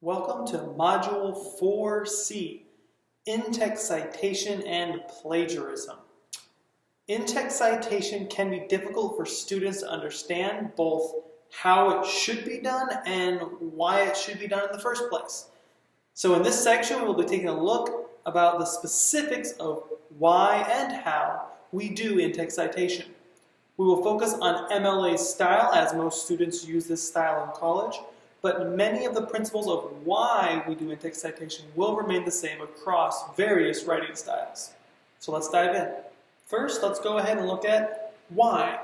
Welcome to Module 4C, In-Text Citation and Plagiarism. In-text citation can be difficult for students to understand both how it should be done and why it should be done in the first place. So in this section, we'll be taking a look about the specifics of why and how we do in-text citation. We will focus on MLA style, as most students use this style in college, but many of the principles of why we do in-text citation will remain the same across various writing styles. So let's dive in. First, let's go ahead and look at why.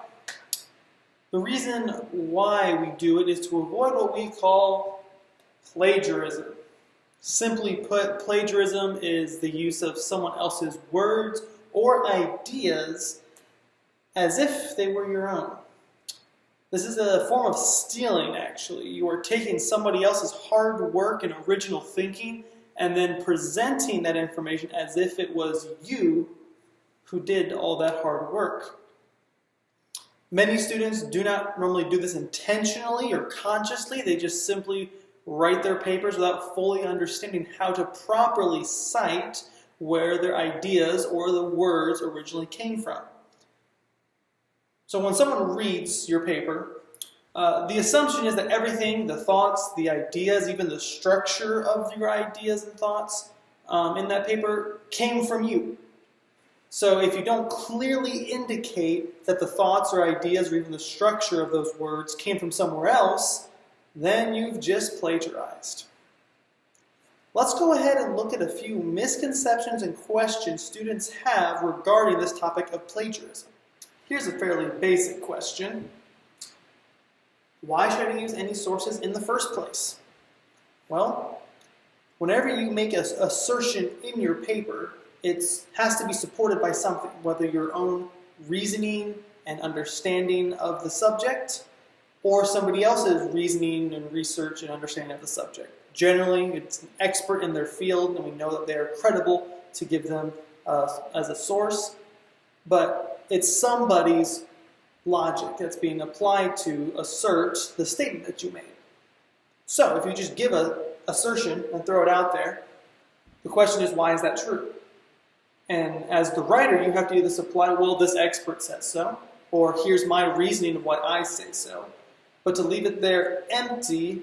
The reason why we do it is to avoid what we call plagiarism. Simply put, plagiarism is the use of someone else's words or ideas as if they were your own. This is a form of stealing, actually. You are taking somebody else's hard work and original thinking and then presenting that information as if it was you who did all that hard work. Many students do not normally do this intentionally or consciously. They just simply write their papers without fully understanding how to properly cite where their ideas or the words originally came from. So when someone reads your paper, the assumption is that everything, the thoughts, the ideas, even the structure of your ideas and thoughts in that paper came from you. So if you don't clearly indicate that the thoughts or ideas or even the structure of those words came from somewhere else, then you've just plagiarized. Let's go ahead and look at a few misconceptions and questions students have regarding this topic of plagiarism. Here's a fairly basic question. Why should I use any sources in the first place? Well, whenever you make an assertion in your paper, it has to be supported by something, whether your own reasoning and understanding of the subject or somebody else's reasoning and research and understanding of the subject. Generally, it's an expert in their field and we know that they are credible to give them as a source, but it's somebody's logic that's being applied to assert the statement that you made. So if you just give an assertion and throw it out there, the question is, why is that true? And as the writer, you have to either supply, well, this expert says so, or here's my reasoning of why I say so. But to leave it there empty,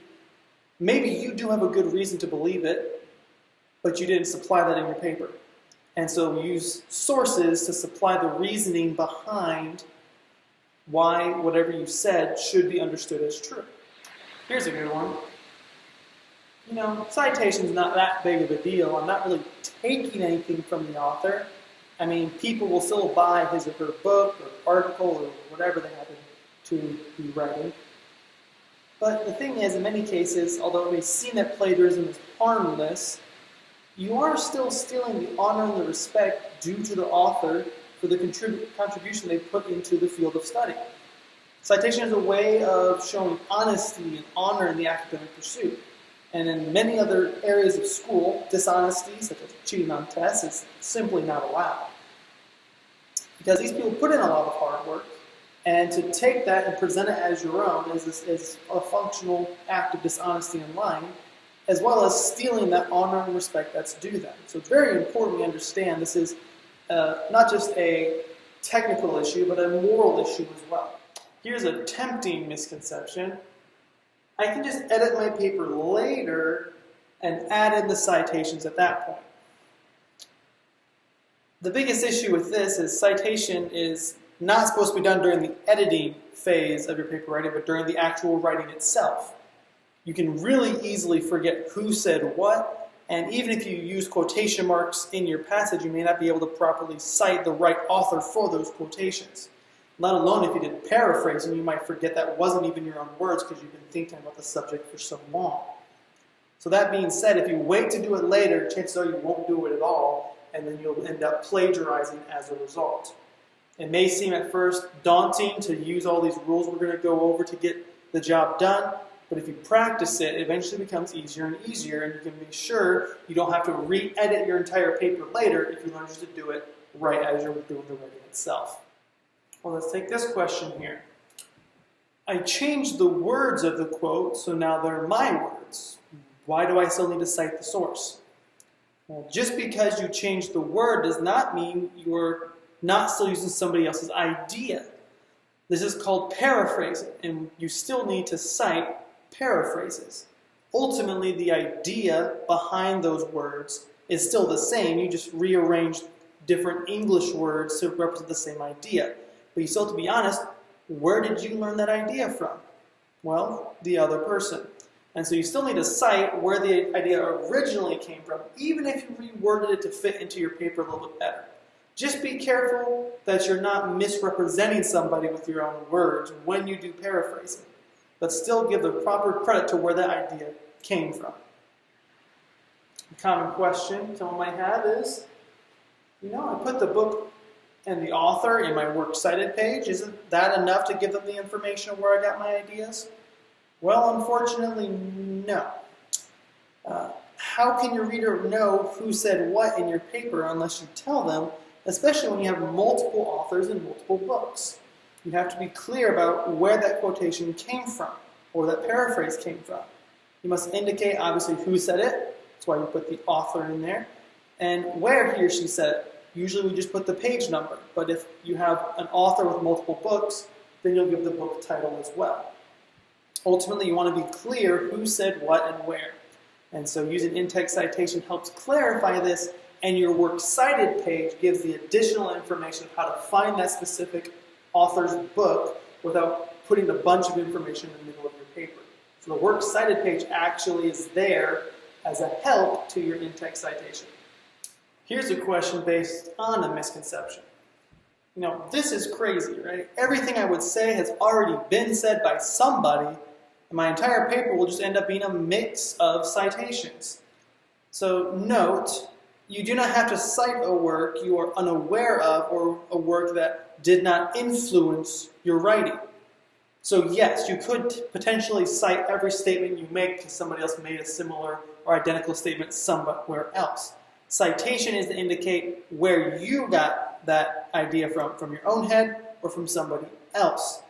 maybe you do have a good reason to believe it, but you didn't supply that in your paper. And so we use sources to supply the reasoning behind why whatever you said should be understood as true. Here's a good one. Citation's not that big of a deal. I'm not really taking anything from the author. I mean, people will still buy his or her book or article or whatever they happen to be writing. But the thing is, in many cases, although it may seem that plagiarism is harmless, you are still stealing the honor and the respect due to the author for the contribution they put into the field of study. Citation is a way of showing honesty and honor in the academic pursuit. And in many other areas of school, dishonesty, such as cheating on tests, is simply not allowed. Because these people put in a lot of hard work, and to take that and present it as your own is a functional act of dishonesty and lying, as well as stealing that honor and respect that's due them. So it's very important we understand this is not just a technical issue, but a moral issue as well. Here's a tempting misconception. I can just edit my paper later and add in the citations at that point. The biggest issue with this is citation is not supposed to be done during the editing phase of your paper writing, but during the actual writing itself. You can really easily forget who said what, and even if you use quotation marks in your passage, you may not be able to properly cite the right author for those quotations. Let alone if you did paraphrasing, you might forget that wasn't even your own words because you've been thinking about the subject for so long. So that being said, if you wait to do it later, chances are you won't do it at all, and then you'll end up plagiarizing as a result. It may seem at first daunting to use all these rules we're going to go over to get the job done, but if you practice it, it eventually becomes easier and easier, and you can be sure you don't have to re-edit your entire paper later if you learn just to do it right as you're doing the writing itself. Well, let's take this question here. I changed the words of the quote, so now they're my words. Why do I still need to cite the source? Well, just because you changed the word does not mean you're not still using somebody else's idea. This is called paraphrasing, and you still need to cite paraphrases. Ultimately, the idea behind those words is still the same. You just rearrange different English words to represent the same idea. But you still have to be honest, where did you learn that idea from? Well, the other person. And so you still need to cite where the idea originally came from, even if you reworded it to fit into your paper a little bit better. Just be careful that you're not misrepresenting somebody with your own words when you do paraphrasing, but still give the proper credit to where that idea came from. A common question someone might have is, I put the book and the author in my works cited page. Isn't that enough to give them the information of where I got my ideas? Well, unfortunately, no. How can your reader know who said what in your paper unless you tell them, especially when you have multiple authors and multiple books? You have to be clear about where that quotation came from, or that paraphrase came from. You must indicate, obviously, who said it. That's why you put the author in there. And where he or she said it. Usually we just put the page number, but if you have an author with multiple books, then you'll give the book title as well. Ultimately, you want to be clear who said what and where. And so using in-text citation helps clarify this, and your works cited page gives the additional information of how to find that specific author's book without putting a bunch of information in the middle of your paper. So the works cited page actually is there as a help to your in-text citation. Here's a question based on a misconception. This is crazy, right? Everything I would say has already been said by somebody, and my entire paper will just end up being a mix of citations. So note, you do not have to cite a work you are unaware of or a work that did not influence your writing. So yes, you could potentially cite every statement you make because somebody else made a similar or identical statement somewhere else. Citation is to indicate where you got that idea from your own head or from somebody else.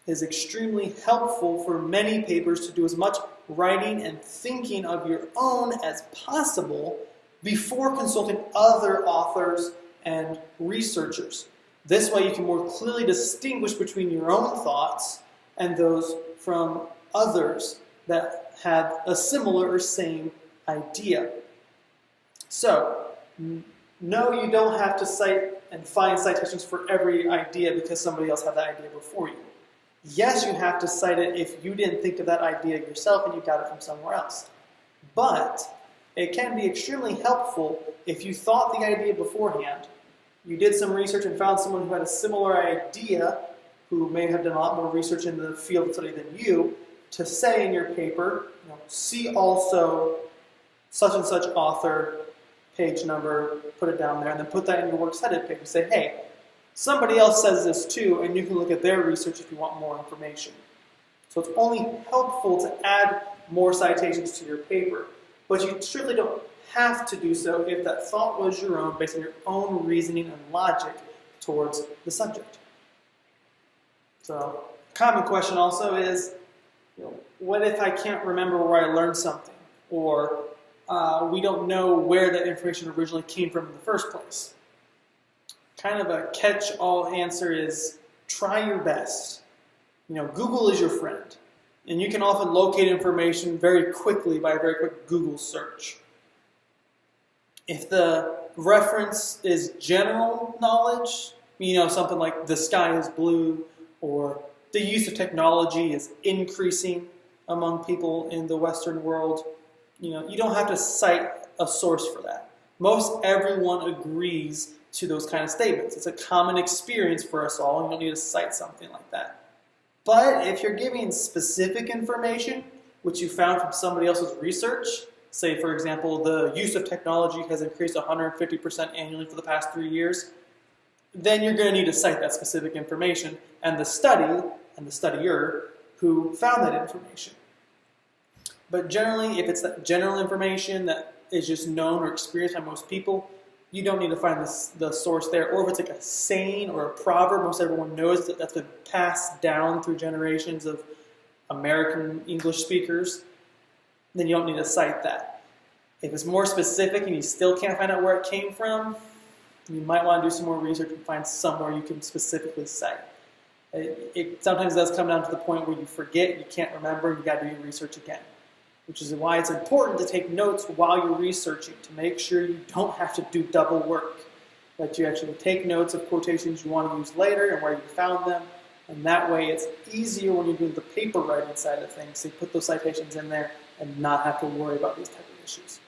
It is extremely helpful for many papers to do as much writing and thinking of your own as possible before consulting other authors and researchers. This way you can more clearly distinguish between your own thoughts and those from others that had a similar or same idea. So, no, you don't have to cite and find citations for every idea because somebody else had that idea before you. Yes, you have to cite it if you didn't think of that idea yourself and you got it from somewhere else. But it can be extremely helpful if you thought the idea beforehand, you did some research and found someone who had a similar idea, who may have done a lot more research in the field of study than you, to say in your paper, see also such and such author, page number, put it down there, and then put that in your works cited page and say, hey, somebody else says this too, and you can look at their research if you want more information. So it's only helpful to add more citations to your paper, but you strictly don't have to do so if that thought was your own, based on your own reasoning and logic towards the subject. So, a common question also is, what if I can't remember where I learned something, or we don't know where that information originally came from in the first place? Kind of a catch-all answer is try your best. Google is your friend, and you can often locate information very quickly by a very quick Google search. If the reference is general knowledge, something like the sky is blue, or the use of technology is increasing among people in the Western world, you don't have to cite a source for that. Most everyone agrees to those kind of statements. It's a common experience for us all. You don't need to cite something like that. But if you're giving specific information, which you found from somebody else's research, say, for example, the use of technology has increased 150% annually for the past 3 years, then you're going to need to cite that specific information and the study and the studier who found that information. But generally, if it's that general information that is just known or experienced by most people, you don't need to find the source there. Or if it's like a saying or a proverb, most everyone knows that that's been passed down through generations of American English speakers, then you don't need to cite that. If it's more specific and you still can't find out where it came from, you might want to do some more research and find somewhere you can specifically cite. It sometimes does come down to the point where you forget, you can't remember, you got to do your research again. Which is why it's important to take notes while you're researching to make sure you don't have to do double work. That you actually take notes of quotations you want to use later and where you found them. And that way it's easier when you're doing the paper writing side of things to put those citations in there and not have to worry about these type of issues.